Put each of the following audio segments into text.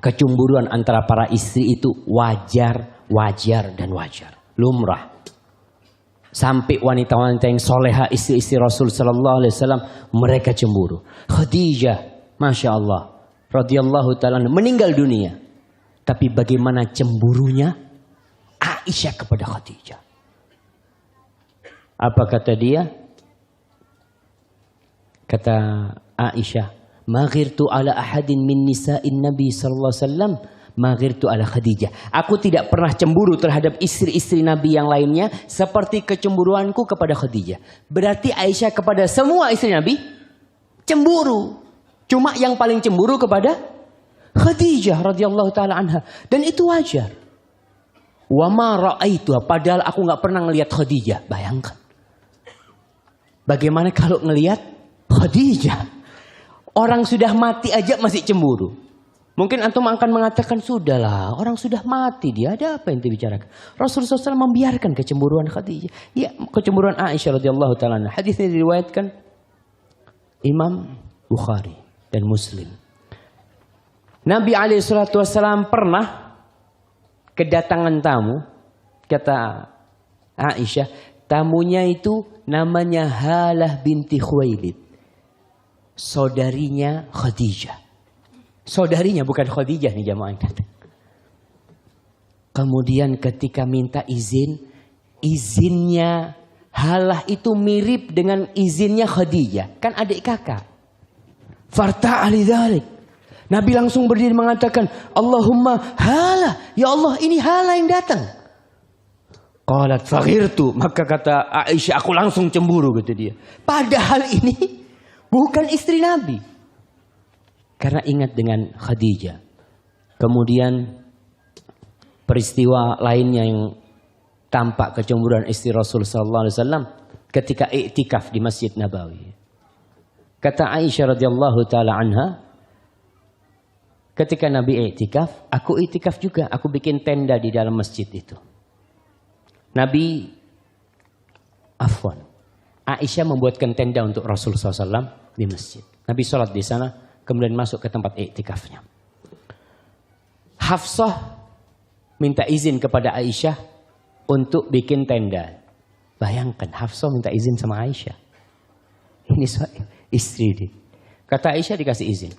kecemburuan antara para istri itu wajar, dan wajar. Lumrah. Sampai wanita-wanita yang soleha, istri-istri Rasul Sallallahu Alaihi Wasallam, mereka cemburu. Khadijah, Masya Allah, radhiyallahu ta'ala, meninggal dunia. Tapi bagaimana cemburunya Aisyah kepada Khadijah? Apa kata dia? Kata Aisyah, "Maghirtu ala ahadin min nisa'in Nabi sallallahu alaihi wasallam, maghirtu ala Khadijah." Aku tidak pernah cemburu terhadap istri-istri Nabi yang lainnya seperti kecemburuanku kepada Khadijah. Berarti Aisyah kepada semua istri Nabi cemburu. Cuma yang paling cemburu kepada Khadijah radhiyallahu taala anha, dan itu wajar. Wa ma ra'aitu, padahal aku nggak pernah ngelihat Khadijah. Bayangkan. Bagaimana kalau ngelihat Khadijah? Orang sudah mati aja masih cemburu. Mungkin antum akan mengatakan, sudahlah, orang sudah mati, dia ada apa yang dibicarakan? Rasulullah SAW membiarkan kecemburuan Khadijah. Ya, kecemburuan Aisyah radhiyallahu taala. Hadis ini diriwayatkan Imam Bukhari dan Muslim. Nabi SAW pernah kedatangan tamu, kata Aisyah, tamunya itu namanya Halah binti Khuwailid, saudarinya Khadijah. Saudarinya, bukan Khadijah nih jamaah yang kata. Kemudian ketika minta izin, izinnya Halah itu mirip dengan izinnya Khadijah. Kan adik kakak. Farta'a lidzalik. Nabi langsung berdiri mengatakan, Allahumma Halah. Ya Allah, ini Halah yang datang. Qalat faghirtu. Maka kata Aisyah, aku langsung cemburu, kata dia. Padahal ini bukan istri Nabi. Karena ingat dengan Khadijah. Kemudian peristiwa lainnya yang tampak kecemburuan istri Rasul sallallahu alaihi wasallam ketika iktikaf di Masjid Nabawi. Kata Aisyah radhiyallahu taala anha, ketika Nabi iktikaf, aku iktikaf juga, aku bikin tenda di dalam masjid itu. Nabi Aisyah membuatkan tenda untuk Rasul SAW di masjid. Nabi sholat di sana, kemudian masuk ke tempat iktikafnya. Hafsah minta izin kepada Aisyah untuk bikin tenda. Bayangkan, Hafsah minta izin sama Aisyah. Ini istri dia. Kata Aisyah dikasih izin,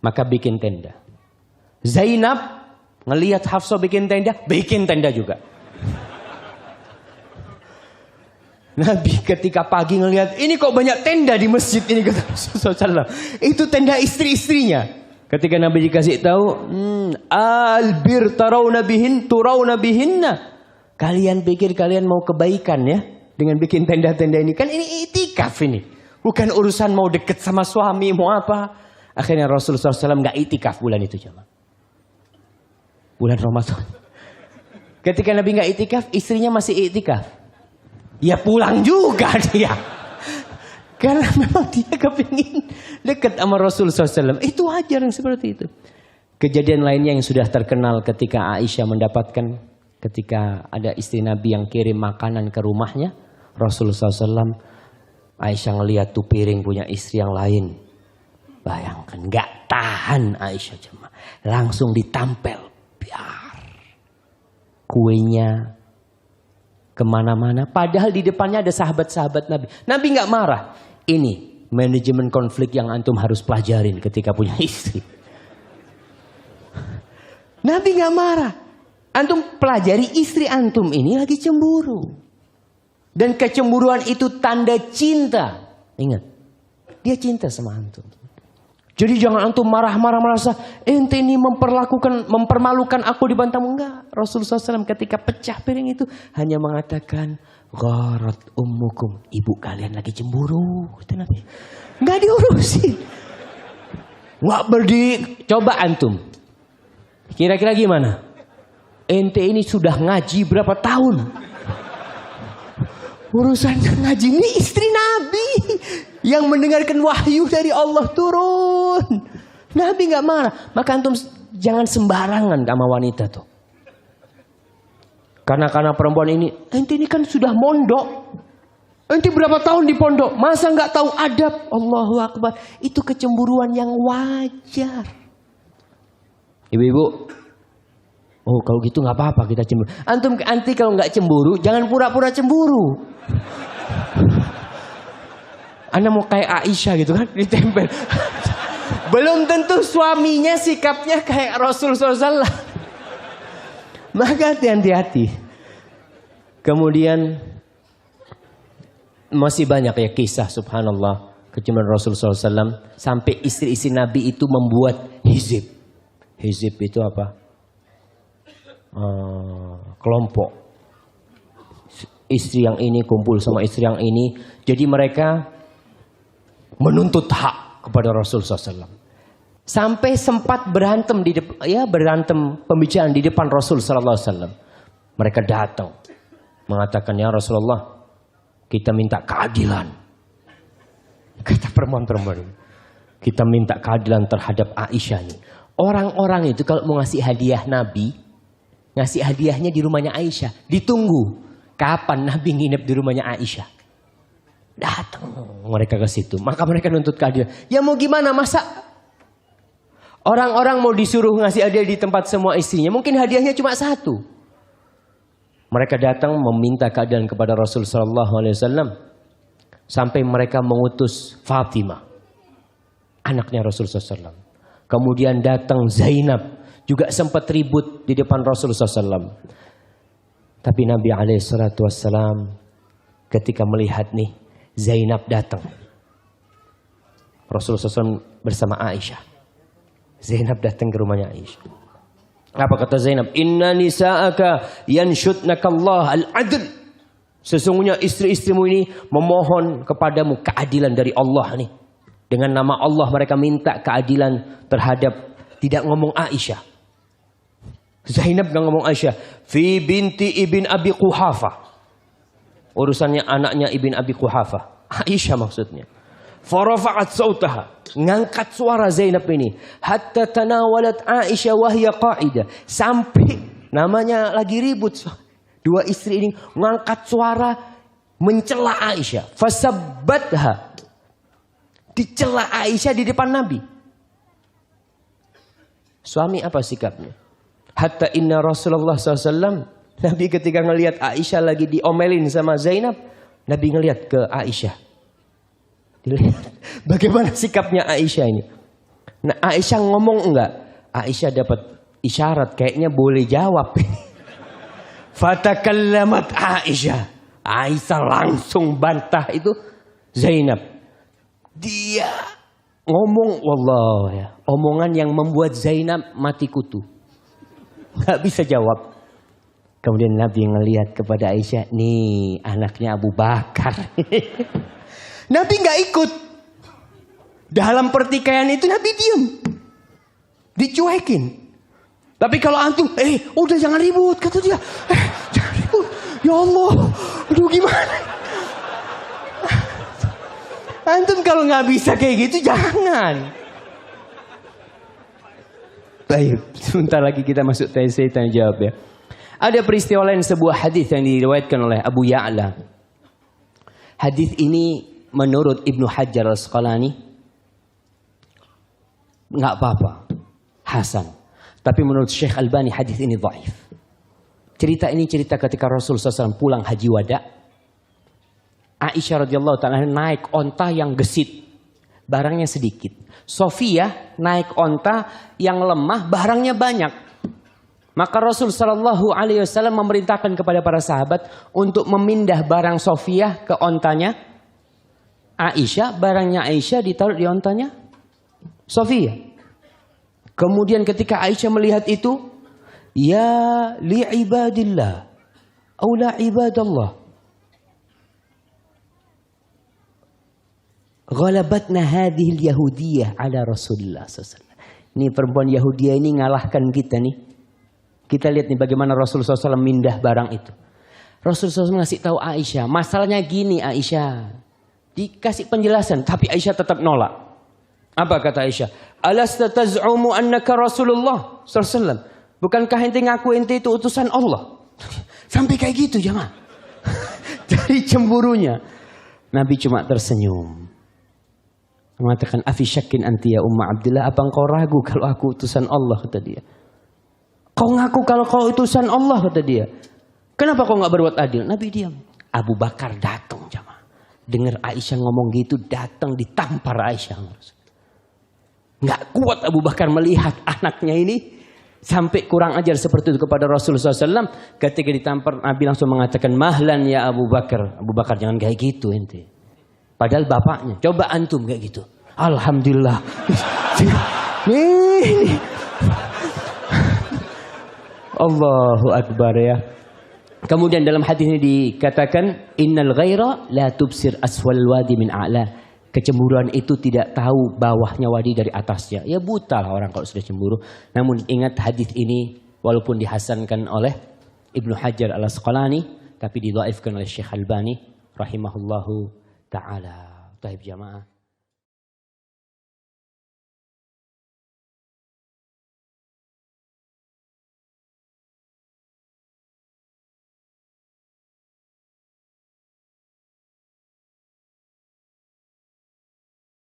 maka bikin tenda. Zainab ngelihat Hafsah bikin tenda juga. Nabi ketika pagi ngelihat, ini kok banyak tenda di masjid ini, kata Rasulullah SAW. Itu tenda istri-istrinya. Ketika Nabi dikasih tahu, albir tarawna bihinna. Kalian pikir kalian mau kebaikan ya dengan bikin tenda-tenda ini? Kan ini itikaf ini. Bukan urusan mau deket sama suami, mau apa. Akhirnya Rasulullah SAW gak itikaf bulan itu, jemaah. Bulan Ramadan. Ketika Nabi gak itikaf, istrinya masih itikaf. Ya pulang juga dia. Karena memang dia kepingin dekat sama Rasulullah SAW. Itu wajar yang seperti itu. Kejadian lainnya yang sudah terkenal ketika Aisyah mendapatkan, ketika ada istri Nabi yang kirim makanan ke rumahnya, Rasulullah SAW, Aisyah ngelihat tuh piring punya istri yang lain. Bayangkan, gak tahan Aisyah cuma. Langsung ditampel. Biar kuenya kemana-mana. Padahal di depannya ada sahabat-sahabat Nabi. Nabi gak marah. Ini manajemen konflik yang antum harus pelajarin ketika punya istri. Nabi gak marah. Antum pelajari, istri antum ini lagi cemburu. Dan kecemburuan itu tanda cinta. Ingat, dia cinta sama antum. Jadi jangan antum marah-marah merasa ente ini mempermalukan aku di bantamu. Enggak. Rasulullah SAW ketika pecah piring itu hanya mengatakan, gharat ummukum, ibu kalian lagi cemburu. Enggak diurusin. Enggak coba antum. Kira-kira gimana? Ente ini sudah ngaji berapa tahun? Urusan ngaji ini istri Nabi yang mendengarkan wahyu dari Allah turun. Nabi gak marah. Maka antum jangan sembarangan sama wanita tuh. Karena perempuan ini, ente ini kan sudah mondok. Ente berapa tahun di pondok, masa gak tahu adab? Allahu Akbar. Itu kecemburuan yang wajar. Ibu-ibu, oh kalau gitu nggak apa-apa kita cemburu. Antum anti kalau nggak cemburu, jangan pura-pura cemburu. Anda mau kayak Aisyah gitu kan, ditempel. Belum tentu suaminya sikapnya kayak Rasul SAW. Maka hati-hati. Kemudian masih banyak ya kisah subhanallah kecuman Rasul SAW. Sampai istri-istri Nabi itu membuat hizib. Hizib itu apa? Kelompok. Istri yang ini kumpul sama istri yang ini. Jadi mereka menuntut hak kepada Rasul SAW. Sampai sempat berantem berantem pembicaraan di depan Rasul SAW. Mereka datang mengatakan, ya Rasulullah, kita minta keadilan. Kata perempuan-perempuan, kita minta keadilan terhadap Aisyah ini. Orang-orang itu kalau mau ngasih hadiah Nabi, ngasih hadiahnya di rumahnya Aisyah. Ditunggu kapan Nabi nginep di rumahnya Aisyah. Datang mereka ke situ. Maka mereka nuntut keadilan. Ya mau gimana, masa orang-orang mau disuruh ngasih hadiah di tempat semua istrinya. Mungkin hadiahnya cuma satu. Mereka datang meminta keadilan kepada Rasul SAW. Sampai mereka mengutus Fatimah, anaknya Rasul SAW. Kemudian datang Zainab. Juga sempat ribut di depan Rasul SAW. Tapi Nabi SAW ketika melihat nih Zainab datang, Rasul SAW bersama Aisyah. Zainab datang ke rumahnya Aisyah. Apa kata Zainab? Inna nisa'aka yanshutnakallah al-adl. Sesungguhnya istri-istrimu ini memohon kepadamu keadilan dari Allah nih. Dengan nama Allah mereka minta keadilan terhadap, tidak ngomong Aisyah. Zainab gak ngomong Aisyah. Fi binti ibn Abi Quhafa. Urusannya anaknya ibn Abi Quhafa. Aisyah maksudnya. Farafa'at sautaha, ngangkat suara Zainab ini, hatta tanawalat Aisyah wahya qa'idah, sampai namanya lagi ribut, dua istri ini ngangkat suara mencela Aisyah. Fasabbatha, dicela Aisyah di depan Nabi. Suami apa sikapnya? Hatta inna Rasulullah SAW, Nabi ketika ngelihat Aisyah lagi diomelin sama Zainab, Nabi ngelihat ke Aisyah. Dilihat bagaimana sikapnya Aisyah ini. Nah, Aisyah ngomong enggak? Aisyah dapat isyarat kayaknya boleh jawab. Fatakallamat Aisyah. Aisyah langsung bantah itu Zainab. Dia ngomong wallah ya, omongan yang membuat Zainab mati kutu. Enggak bisa jawab. Kemudian Nabi ngelihat kepada Aisyah, nih anaknya Abu Bakar. Nabi nggak ikut. Dalam pertikaian itu Nabi diem. Dicuekin. Tapi kalau antum, udah jangan ribut, kata dia. Jangan ribut. Ya Allah, aduh gimana? Antum kalau nggak bisa kayak gitu, jangan. Baik, sebentar lagi kita masuk tanya jawab ya. Ada peristiwa lain, sebuah hadis yang diriwayatkan oleh Abu Ya'la. Hadis ini menurut Ibnu Hajar Al-Asqalani nggak apa-apa, hasan. Tapi menurut Syekh Albani hadis ini dhaif. Cerita ini cerita ketika Rasul SAW pulang haji wada. Aisyah radhiyallahu ta'ala naik onta yang gesit, barangnya sedikit. Sofia naik onta yang lemah, barangnya banyak. Maka Rasul SAW memerintahkan kepada para sahabat untuk memindah barang Sofia ke ontanya Aisyah, barangnya Aisyah ditaruh di ontanya Sofia. Kemudian ketika Aisyah melihat itu, ya li ibadillah, au la ibadallah, ghalabatna hadhihi al-yahudiyah ala Rasulullah SAW. Ini perempuan Yahudiyah ini ngalahkan kita nih. Kita lihat nih bagaimana Rasulullah SAW mindah barang itu. Rasulullah SAW ngasih tahu Aisyah, masalahnya gini Aisyah. Dikasih penjelasan, tapi Aisyah tetap nolak. Apa kata Aisyah? Alasta taz'umu annaka Rasulullah SAW. Bukankah ente ngaku ente itu utusan Allah? Sampai kayak gitu jangan. Dari cemburunya. Nabi cuma tersenyum. Mengatakan, afi syakin anti ya Umma Abdillah. Apa engkau ragu kalau aku utusan Allah, kata dia. Kau ngaku kalau kau utusan Allah, kata dia. Kenapa kau nggak berbuat adil? Nabi diam. Abu Bakar datang, jamaah. Dengar Aisyah ngomong gitu, datang ditampar Aisyah. Nggak kuat Abu Bakar melihat anaknya ini sampai kurang ajar seperti itu kepada Rasulullah SAW. Ketika ditampar, Nabi langsung mengatakan, mahlan ya Abu Bakar. Abu Bakar jangan kayak gitu ente. Padahal bapaknya, coba antum kayak gitu. Alhamdulillah. Nih. Allahu Akbar ya. Kemudian dalam hadis ini dikatakan, innal ghaira la tubsir aswal wadi min a'la. Kecemburuan itu tidak tahu bawahnya wadi dari atasnya. Ya buta lah orang kalau sudah cemburu. Namun ingat hadis ini walaupun dihasankan oleh Ibnu Hajar al-Asqalani, tapi didhaifkan oleh Syekh Albani rahimahullahu taala. Taib jamaah.